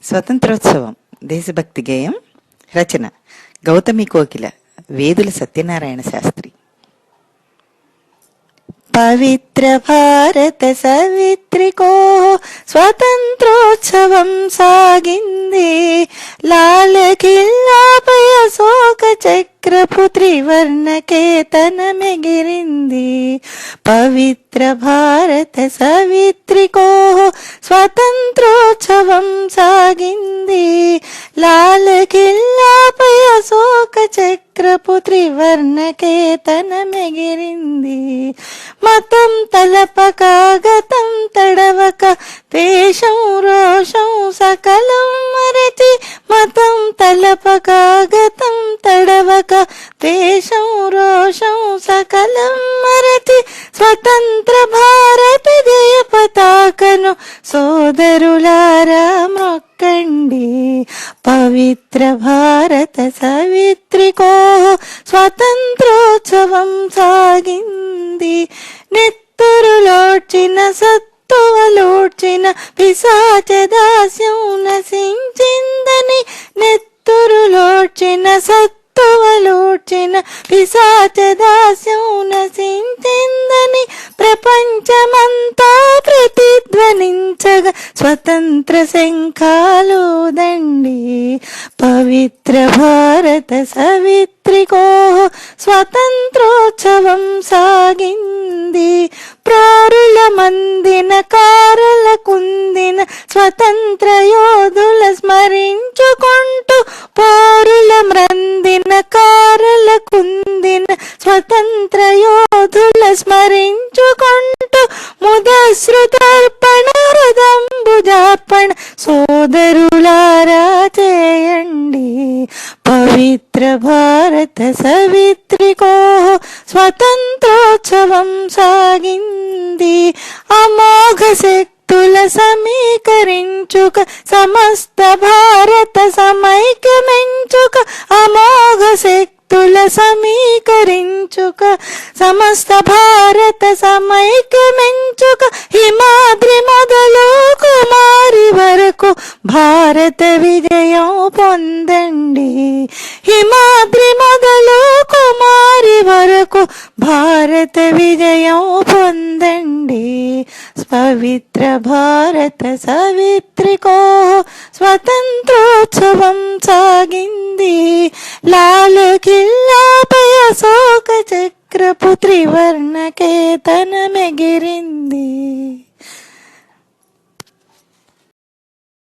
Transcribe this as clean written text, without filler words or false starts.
స్వతంత్రోత్సవం దేశభక్తి గేయం రచన గౌతమి కోకిల వేదుల సత్యనారాయణ శాస్త్రి. పవిత్ర భారత సవిత్రికో స్వతంత్రోత్సవం సాగింది. లాల కిల్లాపై అశోక చక్రపు త్రివర్ణ కేతనమెగిరింది. పవిత్ర భారత సవిత్రికో స్వతంత్రోత్సవం సాగింది. లాల కిల్లాపై అశోక చక్రపు త్రివర్ణ కేతనమెగిరింది. మతం తలపక గతం తడవక ద్వేషం రోషం సకలం మరచి, మతం తలపక గతం తడవక ద్వేషం రోషం సకలం మరచి, స్వతంత్ర భారత జయ పతాకను సోదరులారా మొక్కండి. పవిత్ర భారత సవిత్రికో స్వతంత్రోత్సవం సాగింది. నెత్తురులోడ్చిన సత్తువలోడ్చిన పిశాచ దాస్యం నశించిందని, నెత్తురులోడ్చిన సత్తువలోడ్చిన పిశాచ దాస్యం నశించిందని ప్రపంచమంతా ప్రతిధ్వనించగా స్వతంత్ర శంఖాలూదండి. పవిత్ర భారత సవిత్రికో స్వతంత్రోత్సవం సాగింది. ప్రోరుల మందిన కారల కుందిన స్వతంత్ర యోధుల స్మరించుకుంటూ, పోరుల మ్రందిన కారల కుందిన స్వతంత్ర యోధుల స్మరించుకుంటూ, ముదశ్రుతర్పణ హృదంబుజార్పణ సోదరులారా చేయండి. పవిత్ర భారత సవిత్రికో స్వతంత్రోత్సవం సాగింది. అమోఘ శక్తుల సమీకరించుక సమస్త భారత సమైక్యమెంచుక, అమోఘ శక్తుల సమీకరించుక సమస్త భారత సమైక్యమెంచుక, హిమాద్రి మొదలు కుమారి వరకు భారత విజయం పొందండి. హిమాద్రి మొదలు కుమారి వరకు భారత విజయం పొందండి. పవిత్ర భారత సవిత్రికో స్వతంత్రోత్సవం సాగింది. లాల కిల్లాపై అశోక చక్రపు త్రివర్ణ కేతనమెగిరింది.